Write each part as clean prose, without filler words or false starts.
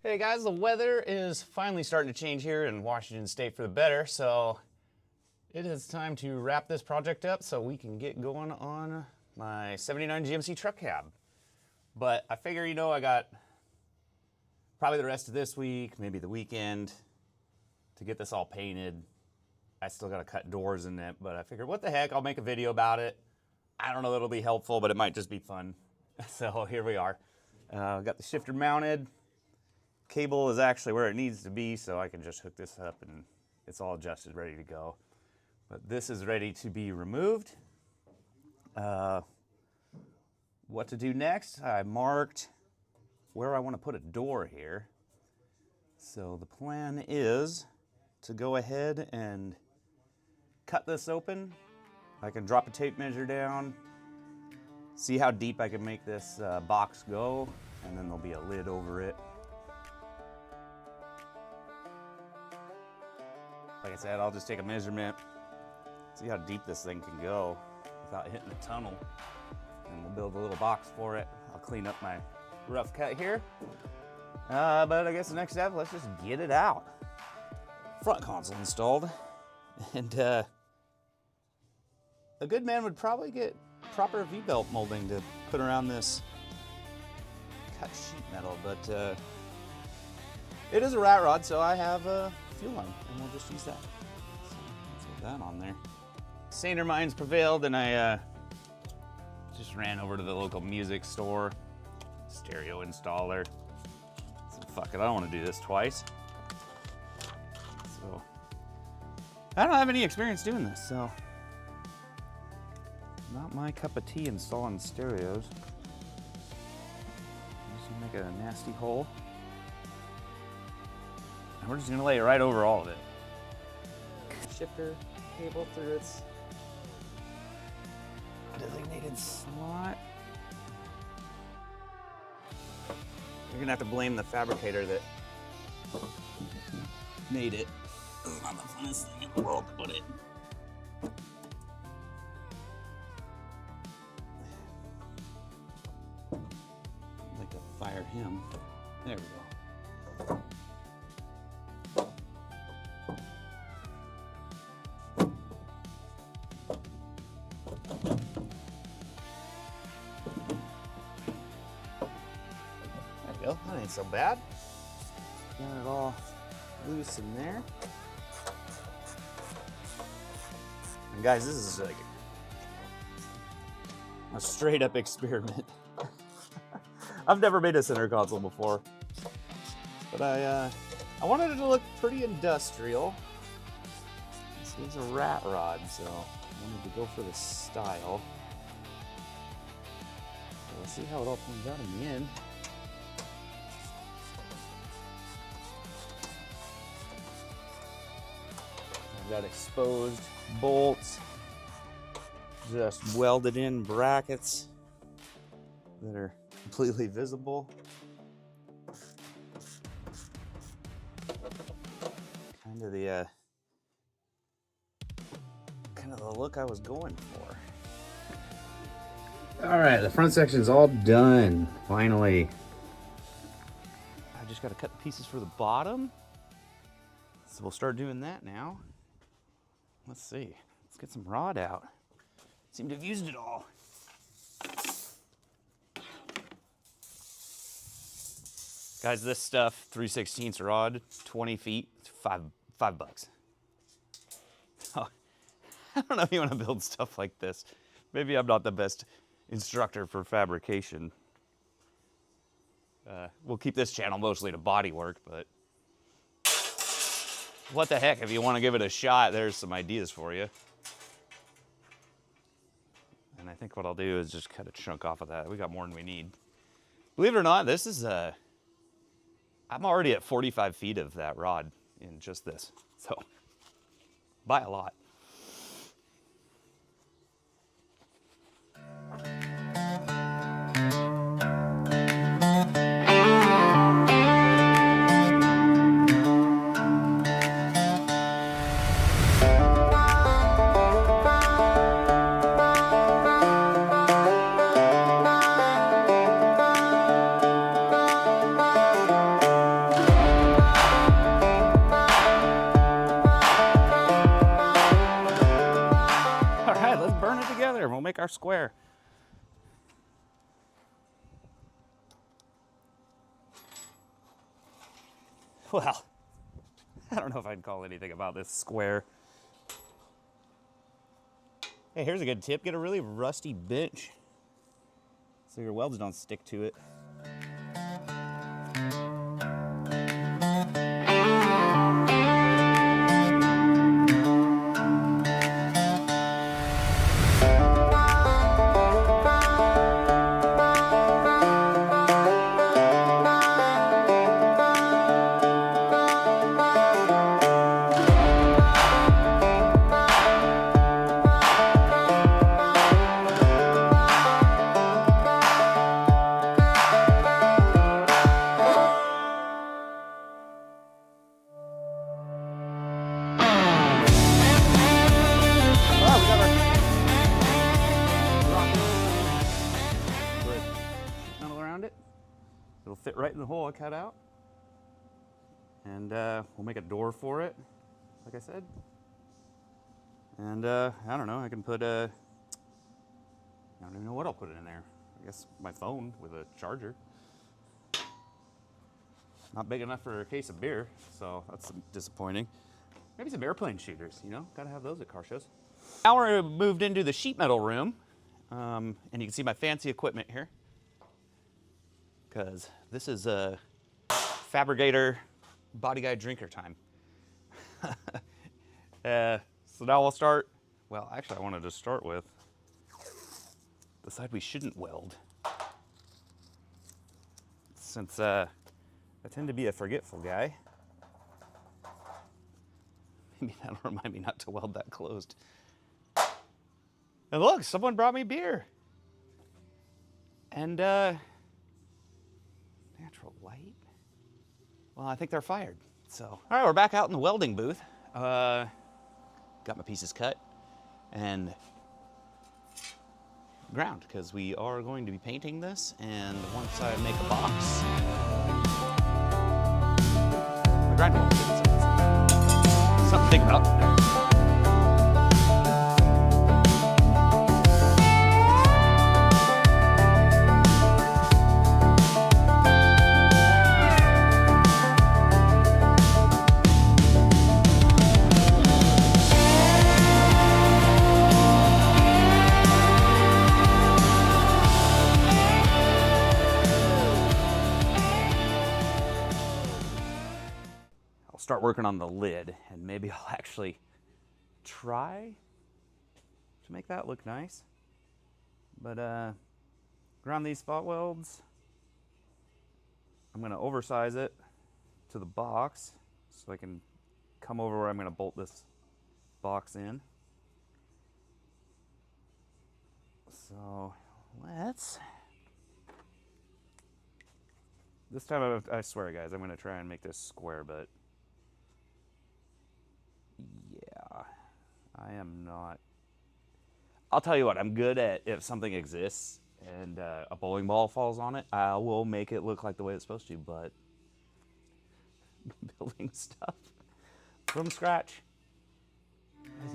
Hey guys, the weather is finally starting to change here in Washington State for the better, so it is time to wrap this project up so we can get going on my 79 GMC truck cab. But I figure, I got probably the rest of this week, maybe the weekend, to get this all painted. I still got to cut doors in it, but I figured, what the heck, I'll make a video about it. I don't know that it'll be helpful, but it might just be fun. So here we are. Got the shifter mounted. Cable is actually where it needs to be, so I can just hook this up and it's all adjusted, ready to go. But this is ready to be removed. What to do next? I marked where I want to put a door here. So the plan is to go ahead and cut this open. I can drop a tape measure down, see how deep I can make this box go, and then there'll be a lid over it. Like I said, I'll just take a measurement, see how deep this thing can go without hitting the tunnel, and we'll build a little box for it. I'll clean up my rough cut here, but I guess the next step, let's just get it out. Front console installed, and a good man would probably get proper V-belt molding to put around this cut sheet metal, but it is a rat rod, so I have a fuel line, and we'll just use that. So let's get that on there. Saner minds prevailed, and I just ran over to the local music store, stereo installer. So fuck it, I don't want to do this twice. So I don't have any experience doing this, so not my cup of tea installing stereos. I'm just gonna make a nasty hole. And we're just gonna lay it right over all of it. Shifter cable through its designated slot. You're gonna have to blame the fabricator that made it. It's not the funnest thing in the world to put it. I'd like to fire him. There we go. That ain't so bad. Got it all loose in there. And guys, this is like a straight up experiment. I've never made a center console before, but I wanted it to look pretty industrial. This is a rat rod, so I wanted to go for the style. So we'll see how it all turns out in the end. Got exposed bolts, just welded in brackets that are completely visible. Kind of the look I was going for. All right, the front section's all done, finally. I just got to cut the pieces for the bottom. So we'll start doing that now. Let's see, let's get some rod out. Seem to have used it all. Guys, this stuff, 3/16 rod, 20 feet, $5. Oh, I don't know if you want to build stuff like this. Maybe I'm not the best instructor for fabrication. We'll keep this channel mostly to body work, but what the heck, if you want to give it a shot, there's some ideas for you. And I think what I'll do is just cut a chunk off of that. We got more than we need. Believe it or not, this is I'm already at 45 feet of that rod in just this. So, by a lot. our square. Well, I don't know if I'd call anything about this square. Hey, here's a good tip. Get a really rusty bench so your welds don't stick to it. It'll fit right in the hole I cut out. And we'll make a door for it, like I said. And I don't know, I can put I don't even know what I'll put in there. I guess my phone with a charger. Not big enough for a case of beer, so that's disappointing. Maybe some airplane shooters, you know? Gotta have those at car shows. Now we're moved into the sheet metal room. And you can see my fancy equipment here. Because this is a fabricator body guy drinker time. So now we'll start. Well, actually I wanted to start with the side we shouldn't weld. Since I tend to be a forgetful guy. Maybe that'll remind me not to weld that closed. And look, someone brought me beer. And natural light? Well, I think they're fired. So, all right, we're back out in the welding booth. Got my pieces cut and ground because we are going to be painting this. And once I make a box, the grind won't get it. Something to think about. Start working on the lid, and maybe I'll actually try to make that look nice. But around these spot welds, I'm going to oversize it to the box so I can come over where I'm going to bolt this box in. So let's, this time I swear guys, I'm going to try and make this square, but yeah, I am not. I'll tell you what, I'm good at if something exists and a bowling ball falls on it, I will make it look like the way it's supposed to, but building stuff from scratch,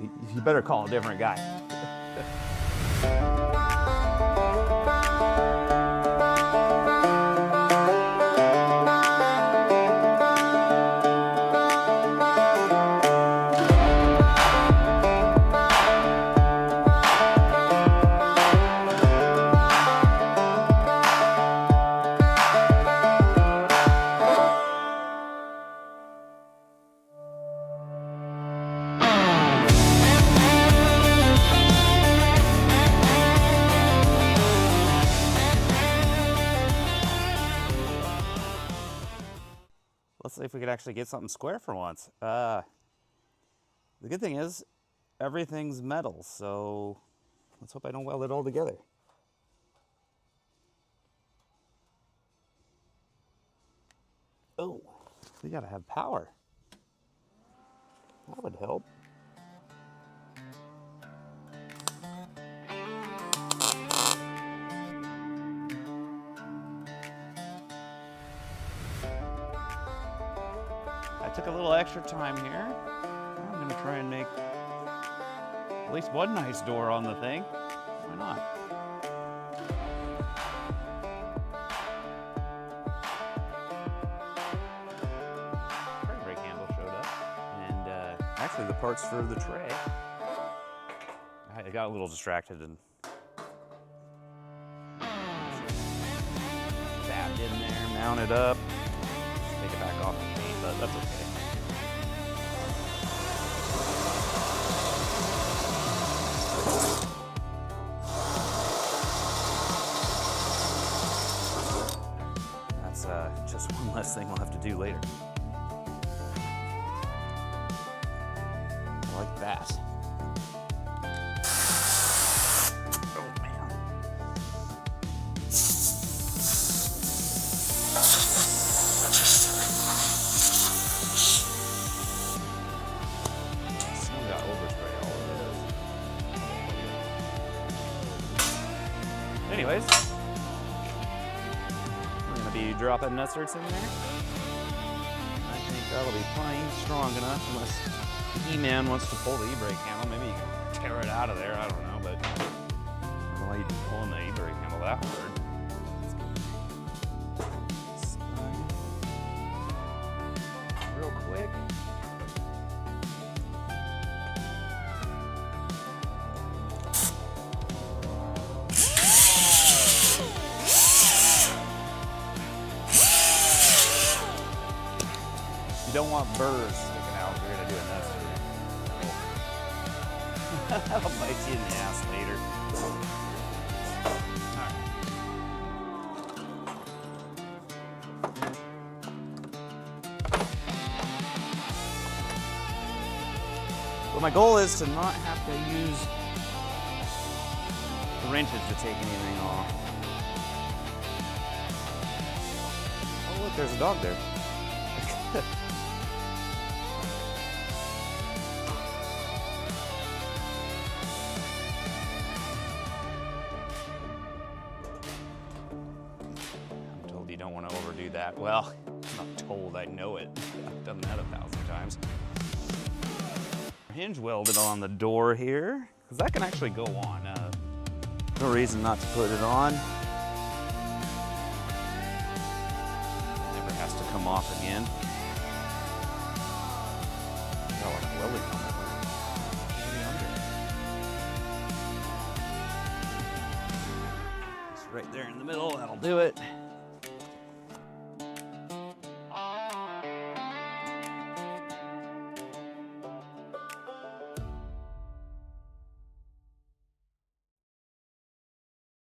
you better call a different guy. Let's see if we could actually get something square for once. The good thing is everything's metal, so let's hope I don't weld it all together. Oh, we gotta have power. That would help. I took a little extra time here. I'm gonna try and make at least one nice door on the thing. Why not? Brake handle showed up, and actually the parts for the tray. I got a little distracted and tabbed in there, mounted up. Take it back off the paint, but that's okay. That's just one less thing we'll have to do later. Like that. Oh man. Still got overspray all over this. Anyways, we're gonna be dropping nuts in there. I think that'll be plenty strong enough, unless E-Man wants to pull the e-brake handle. Maybe you can tear it out of there, I don't know, but I don't know why you'd be pulling the e-brake handle that hard. Real quick. You don't want burrs sticking out if you're gonna do a nut screw. That'll bite you in the ass later. Alright. Well, my goal is to not have to use the wrenches to take anything off. Oh look, there's a dog there. You don't want to overdo that. Well, I'm not told, I know it. I've done that 1,000 times. Hinge welded on the door here, because that can actually go on. No reason not to put it on. Never has to come off again. Got like a welding helmet. It's right there in the middle, that'll do it.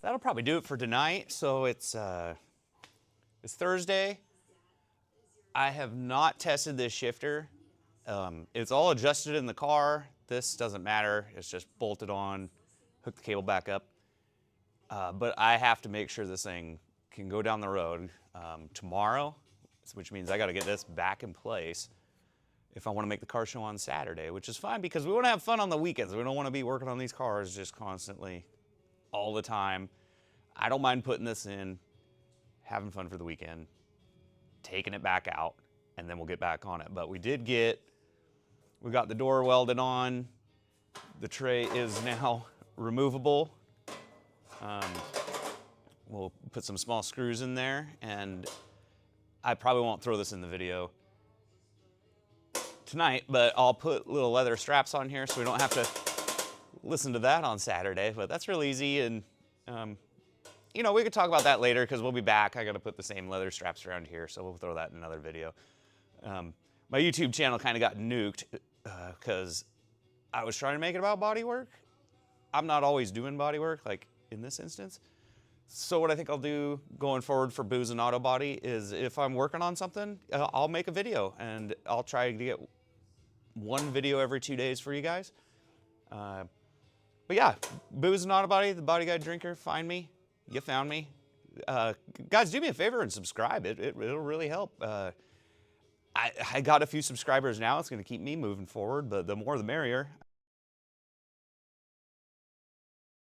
That'll probably do it for tonight. So it's Thursday. I have not tested this shifter. It's all adjusted in the car. This doesn't matter. It's just bolted on, hook the cable back up. But I have to make sure this thing can go down the road tomorrow, which means I got to get this back in place if I want to make the car show on Saturday, which is fine because we want to have fun on the weekends. We don't want to be working on these cars just constantly all the time. I don't mind putting this in, having fun for the weekend, taking it back out, and then we'll get back on it. But we got the door welded on. The tray is now removable. We'll put some small screws in there, and I probably won't throw this in the video tonight, but I'll put little leather straps on here so we don't have to listen to that on Saturday. But that's real easy, and you know, we could talk about that later because we'll be back. I got to put the same leather straps around here, so we'll throw that in another video. My YouTube channel kind of got nuked because I was trying to make it about body work. I'm not always doing body work, like in this instance. So what I think I'll do going forward for Booze and Auto Body is if I'm working on something, I'll make a video, and I'll try to get one video every 2 days for you guys. But yeah, Booze and Auto Body, the Body Guide Drinker, find me. You found me. Guys, do me a favor and subscribe. It'll really help. I got a few subscribers now. It's going to keep me moving forward, but the more the merrier.